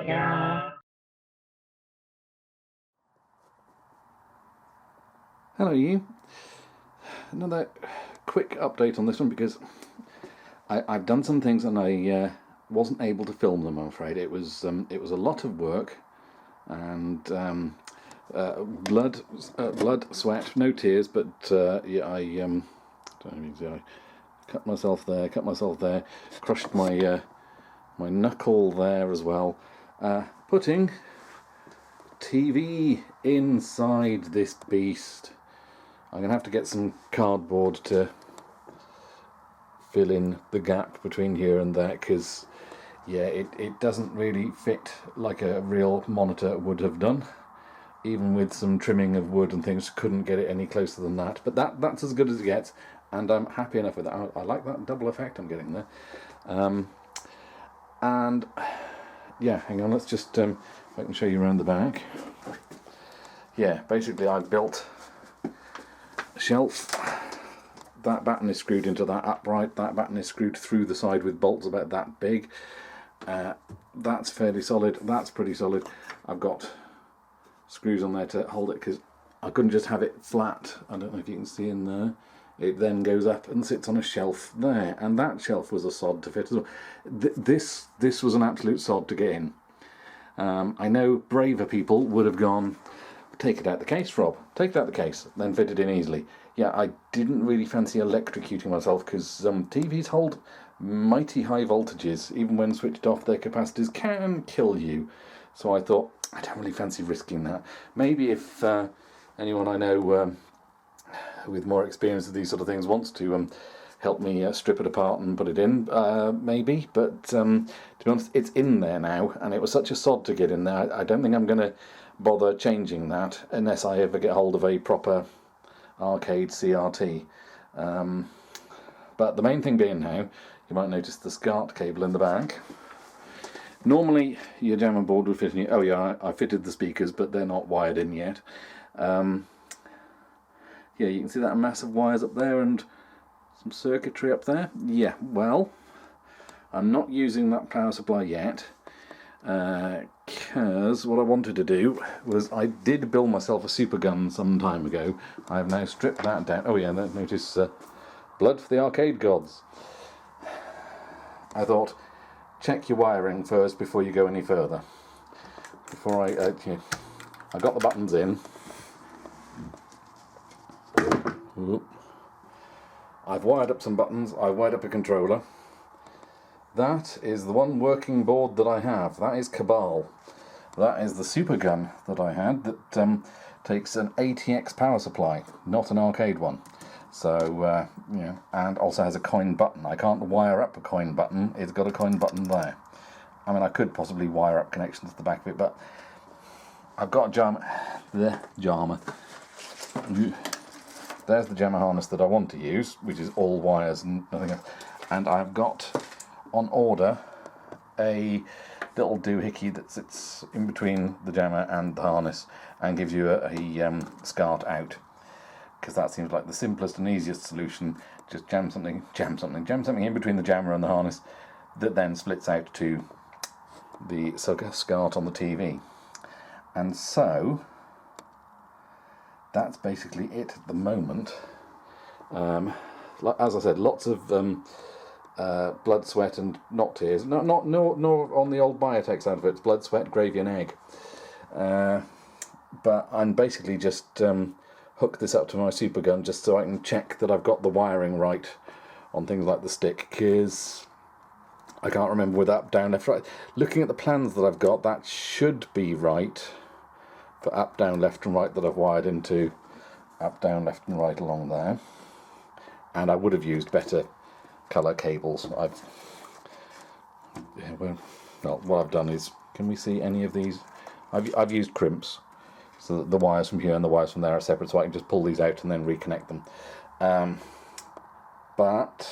Hello you. Another quick update on this one because I've done some things and I wasn't able to film them, I'm afraid. It was a lot of work and blood, sweat, no tears, but yeah, I cut myself there, crushed my my knuckle there as well, putting TV inside this beast. I'm going to have to get some cardboard to fill in the gap between here and there, because yeah, it doesn't really fit like a real monitor would have done. Even with some trimming of wood and things, couldn't get it any closer than that. But that's as good as it gets, and I'm happy enough with that. I like that double effect I'm getting there. And yeah, hang on, let's just I can show you around the back. Yeah, basically I built a shelf. That batten is screwed into that upright. That batten is screwed through the side with bolts about that big. That's fairly solid. That's pretty solid. I've got screws on there to hold it because I couldn't just have it flat. I don't know if you can see in there. It then goes up and sits on a shelf there, and that shelf was a sod to fit as well. This was an absolute sod to get in. I know braver people would have gone, take it out the case, Rob. Take it out the case, then fit it in easily. Yeah, I didn't really fancy electrocuting myself because TVs hold mighty high voltages. Even when switched off, their capacitors can kill you. So I thought, I don't really fancy risking that. Maybe if anyone I know with more experience of these sort of things wants to help me strip it apart and put it in, maybe. But to be honest, it's in there now, and it was such a sod to get in there. I don't think I'm going to bother changing that unless I ever get hold of a proper arcade CRT. But the main thing being now, you might notice the SCART cable in the back. Normally your Jamma board would fit in. Oh yeah, I fitted the speakers, but they're not wired in yet. Yeah, you can see that massive wires up there and some circuitry up there. Yeah, well, I'm not using that power supply yet, because what I wanted to do was, I did build myself a Supergun some time ago. I have now stripped that down. Oh yeah, notice blood for the arcade gods. I thought, check your wiring first before you go any further. Before I got the buttons in. I've wired up some buttons, I've wired up a controller. That is the one working board that I have. That is Cabal. That is the Supergun that I had that takes an ATX power supply, not an arcade one. So, yeah, and also has a coin button. I can't wire up a coin button, it's got a coin button there. I mean, I could possibly wire up connections to the back of it, but I've got the Jamma. There's the Jamma harness that I want to use, which is all wires and nothing else. And I've got on order a little doohickey that sits in between the Jamma and the harness and gives you a SCART out. Because that seems like the simplest and easiest solution. Just jam something in between the Jamma and the harness that then splits out to the SCART on the TV. And so that's basically it at the moment. As I said, lots of blood, sweat, and not tears. Not on the old Biotex adverts. Blood, sweat, gravy, and egg. But I'm basically just hooked this up to my Supergun just so I can check that I've got the wiring right on things like the stick, because I can't remember with up, down, left, right. Looking at the plans that I've got, that should be right. For up, down, left and right that I've wired into up, down, left and right along there. And I would have used better colour cables. Well, what I've done is, can we see any of these? I've used crimps, so that the wires from here and the wires from there are separate, so I can just pull these out and then reconnect them. But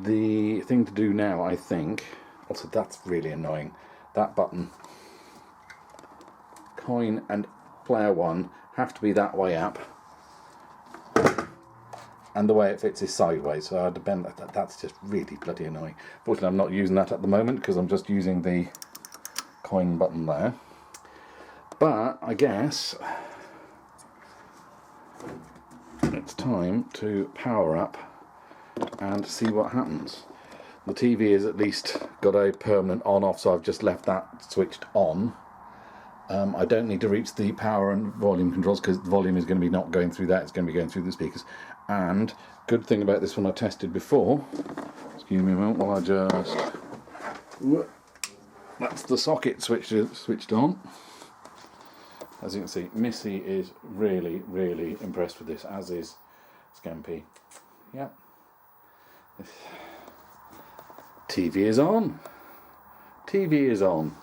the thing to do now, I think, also that's really annoying, that button, coin and player one have to be that way up, and the way it fits is sideways, so I had to bend that. That's just really bloody annoying. Fortunately I'm not using that at the moment because I'm just using the coin button there. But I guess it's time to power up and see what happens. The TV has at least got a permanent on-off, so I've just left that switched on. I don't need to reach the power and volume controls because the volume is going to be not going through that, it's going to be going through the speakers. And good thing about this one I tested before, excuse me a moment while I just, that's the socket switched on. As you can see, Missy is really, really impressed with this, as is Scampi. Yep. TV is on. TV is on.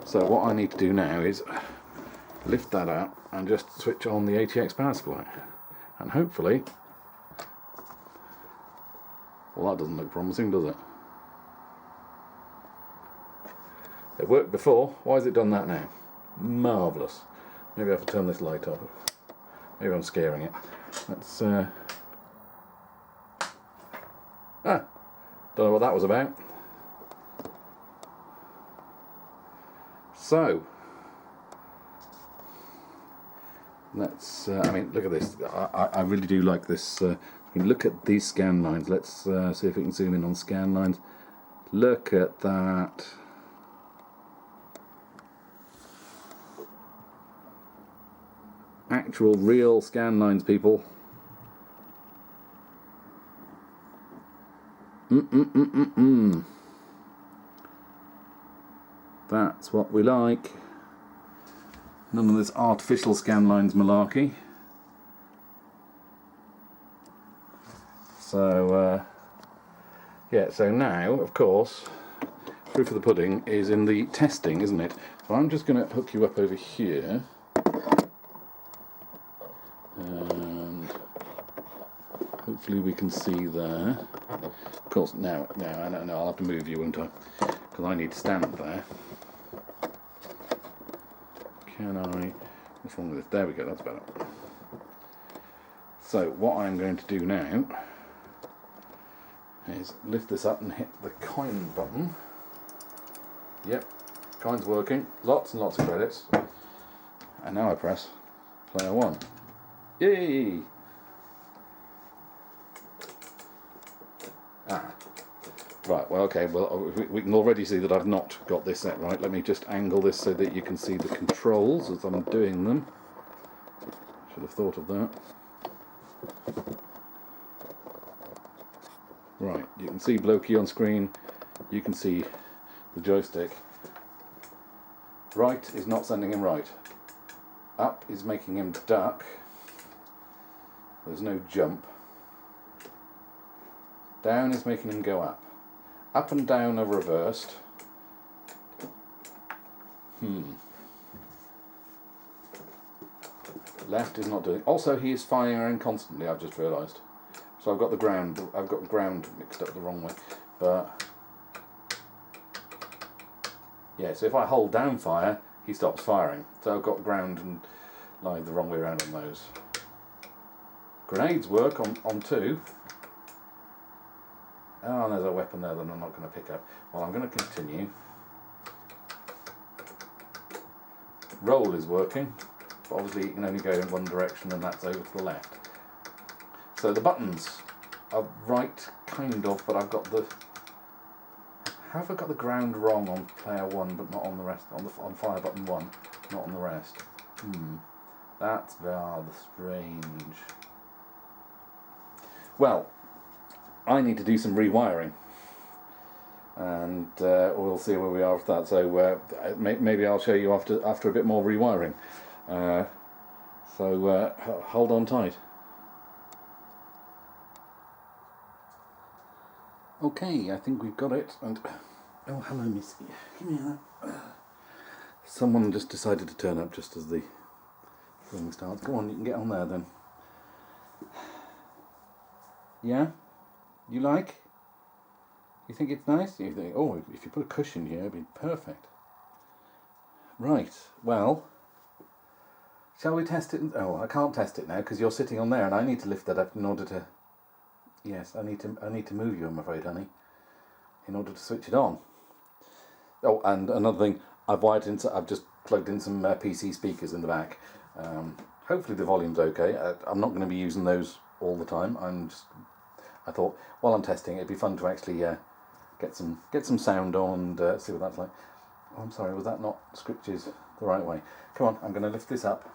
So what I need to do now is lift that up and just switch on the ATX power supply. And hopefully, well, that doesn't look promising, does it? It worked before. Why has it done that now? Marvellous. Maybe I have to turn this light off. Maybe I'm scaring it. Let's don't know what that was about. So let's I mean, look at this. I really do like this. Look at these scan lines. Let's see if we can zoom in on scan lines. Look at that. Actual real scan lines, people. That's what we like. None of this artificial scan lines malarkey. So yeah, so now of course proof of the pudding is in the testing, isn't it? So I'm just going to hook you up over here and hopefully we can see there. Of course, now I don't know, I'll have to move you, won't I? Because I need to stand there. Can I? What's wrong with this? There we go, that's better. So what I'm going to do now is lift this up and hit the coin button. Yep, coin's working. Lots and lots of credits. And now I press player 1. Yay! Right, well, okay, well, we can already see that I've not got this set right. Let me just angle this so that you can see the controls as I'm doing them. Should have thought of that. Right, you can see Blokey on screen. You can see the joystick. Right is not sending him right. Up is making him duck. There's no jump. Down is making him go up. Up and down are reversed. Left is not doing. Also, he is firing constantly. I've just realised. So I've got the ground. I've got ground mixed up the wrong way. But yeah, so if I hold down fire, he stops firing. So I've got ground and live the wrong way around on those. Grenades work on 2. Oh, there's a weapon there that I'm not going to pick up. Well, I'm going to continue. Roll is working, but obviously you can only go in one direction and that's over to the left. So the buttons are right, kind of, but I've got the... How have I got the ground wrong on player 1 but not on the rest, on fire button 1, not on the rest? That's rather strange. Well, I need to do some rewiring, and we'll see where we are with that. So maybe I'll show you after a bit more rewiring. So hold on tight. Okay, I think we've got it. And oh, hello, Missy. Give me that. Someone just decided to turn up just as the thing starts. Go on, you can get on there then. Yeah. You like? You think it's nice? You think, oh, if you put a cushion here, it'd be perfect. Right, well, shall we test it? Oh, I can't test it now because you're sitting on there and I need to lift that up in order to... Yes, I need to move you, I'm afraid, honey, in order to switch it on. Oh, and another thing, I've just plugged in some PC speakers in the back. Hopefully the volume's okay. I'm not going to be using those all the time. I thought while I'm testing, it'd be fun to actually get some sound on and see what that's like. Oh, I'm sorry, was that not scriptures the right way? Come on, I'm going to lift this up.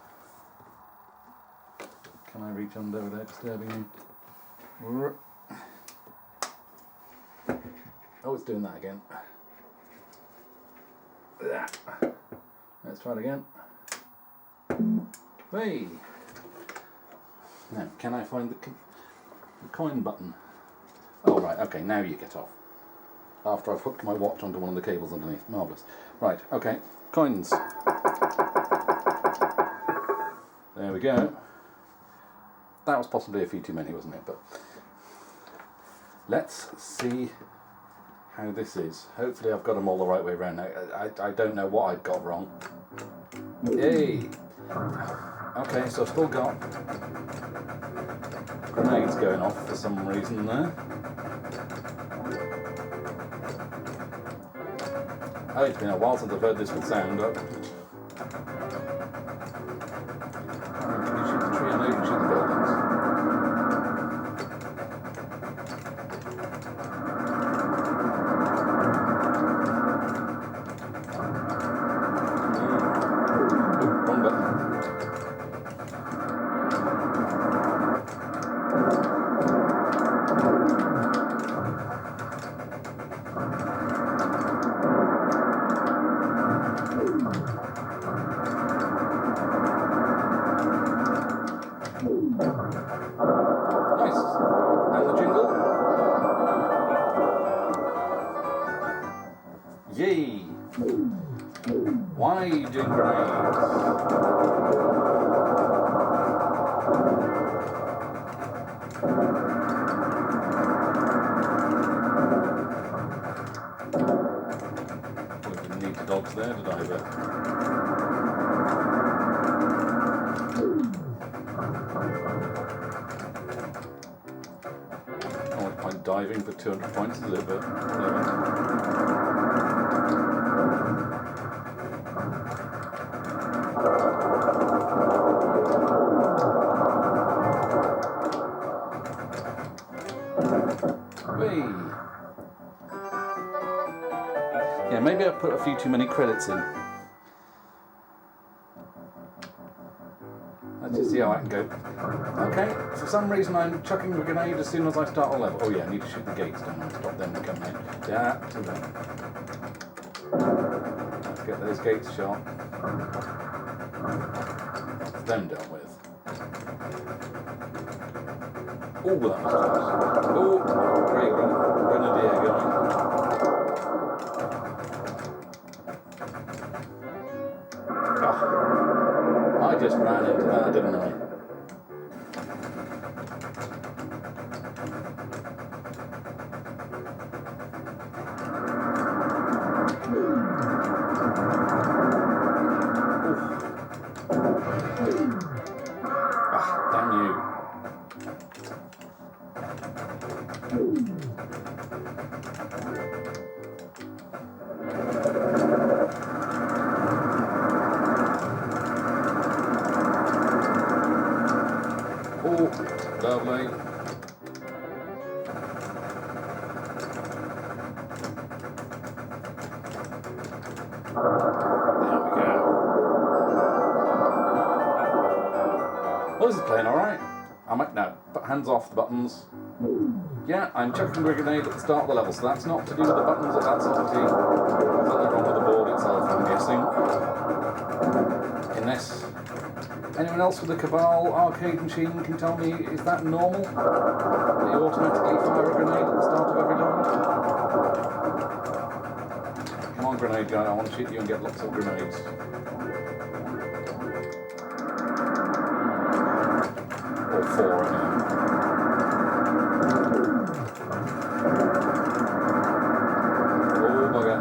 Can I reach under without disturbing you? Oh, it's doing that again. Let's try it again. Hey! Now, can I find the coin button? Oh, right, okay, now you get off. After I've hooked my watch onto one of the cables underneath. Marvellous. Right, okay, coins. There we go. That was possibly a few too many, wasn't it? But let's see how this is. Hopefully I've got them all the right way around now. I don't know what I've got wrong. Yay! Okay, so I've still got grenades going off for some reason there. Oh, it's been a while since I've heard this with sound. Can you shoot the tree? I know you can shoot the buildings. Wrong button. Nice. And the jingle. Yay! Why are you doing grenades? We didn't need the dogs there, did I? But diving for 200 points is a bit. Yeah, maybe I put a few too many credits in. Let's just see how I can go. Okay, for some reason I'm chucking a grenade as soon as I start a level. Oh yeah, I need to shoot the gates, don't I? Stop them from coming in. Yeah, too bad. Let's get those gates shot. That's them dealt with. Oh, that was close. Oh, great grenadier going. I just ran into that, didn't I? Ah, damn you. Lovely. There we go. Well, this is playing alright. I might now put hands off the buttons. Yeah, I'm chucking a grenade at the start of the level, so that's not to do with the buttons, that's something wrong with the board itself, I'm guessing. Unless anyone else with a Cabal arcade machine can tell me, is that normal? That you automatically fire a grenade at the start of every level? Come on, grenade guy, I want to shoot you and get lots of grenades. Or 4, I mean. Oh, bugger.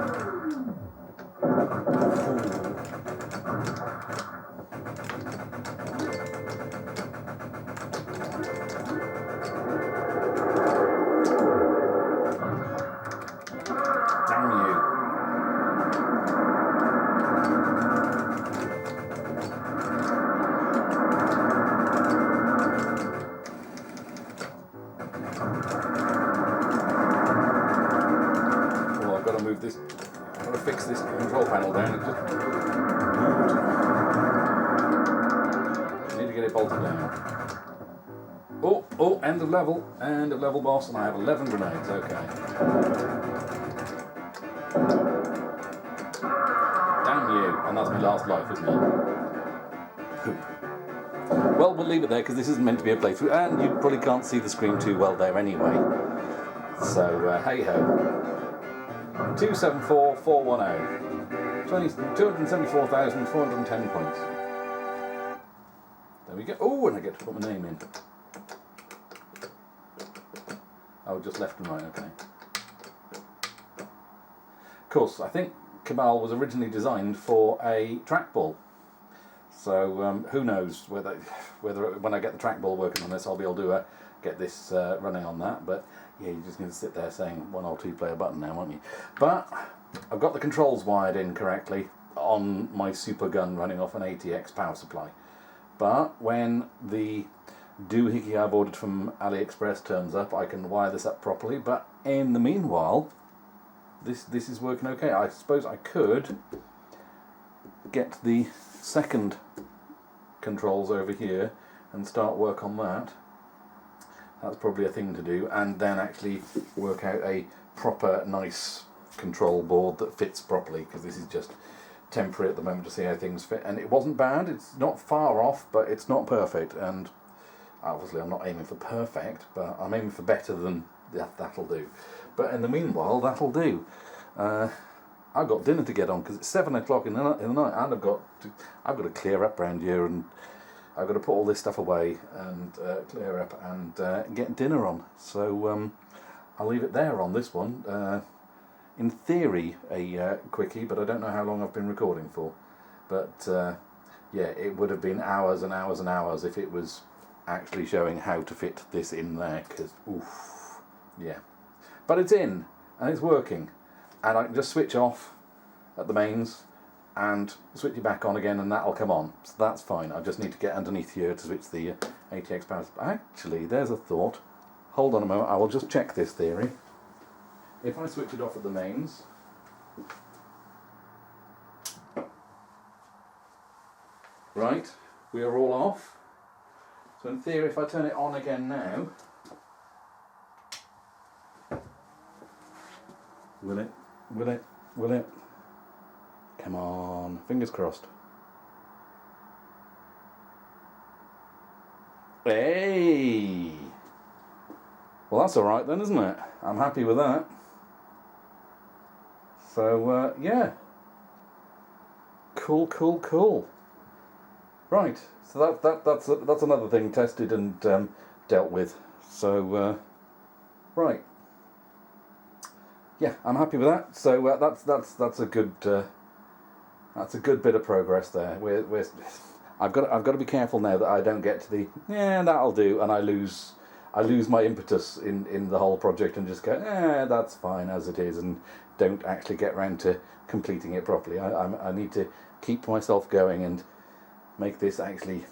move this. I've got to fix this control panel down. It just moved. I need to get it bolted down. Oh, end of level, boss, and I have 11 grenades. Okay. Damn you! And that's my last life, isn't it? Well, we'll leave it there because this isn't meant to be a playthrough, and you probably can't see the screen too well there anyway. So, hey ho. 274410. 274,410 points. There we go. Oh, and I get to put my name in. Oh, just left and right, okay. Of course, I think Cabal was originally designed for a trackball. So who knows whether when I get the trackball working on this, I'll be able to get this running on that. But yeah, you're just going to sit there saying 1 or 2 player button now, aren't you? But I've got the controls wired in correctly on my Supergun running off an ATX power supply. But when the doohickey I've ordered from AliExpress turns up, I can wire this up properly. But in the meanwhile, this is working okay. I suppose I could get the second controls over here and start work on that. That's probably a thing to do, and then actually work out a proper nice control board that fits properly, because this is just temporary at the moment to see how things fit. And it wasn't bad, it's not far off, but it's not perfect, and obviously I'm not aiming for perfect, but I'm aiming for better than that'll do. But in the meanwhile, that'll do. I've got dinner to get on because it's 7 o'clock in the night, and I've got to clear up around here, and I've got to put all this stuff away and clear up and get dinner on. So I'll leave it there on this one. In theory, a quickie, but I don't know how long I've been recording for. But yeah, it would have been hours and hours and hours if it was actually showing how to fit this in there. Because oof, yeah. But it's in and it's working. And I can just switch off at the mains and switch it back on again, and that'll come on. So that's fine. I just need to get underneath here to switch the ATX power. Actually, there's a thought. Hold on a moment. I will just check this theory. If I switch it off at the mains, right, we are all off. So in theory, if I turn it on again now, will it? Will it? Will it? Come on, fingers crossed. Hey! Well, that's alright then, isn't it? I'm happy with that. So, yeah. Cool. Right, so that's another thing tested and dealt with. So, right. Yeah, I'm happy with that. So that's a good bit of progress there. I've got to be careful now that I don't get to the that'll do, and I lose my impetus in the whole project and just go that's fine as it is, and don't actually get round to completing it properly. I need to keep myself going and make this actually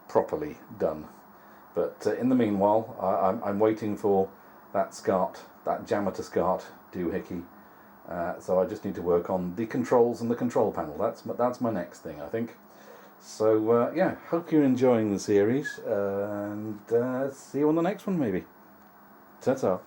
properly done. But in the meanwhile, I'm waiting for that Jamma to SCART doohickey. So I just need to work on the controls and the control panel. That's my next thing, I think. So yeah, hope you're enjoying the series, and see you on the next one maybe. Ta-ta.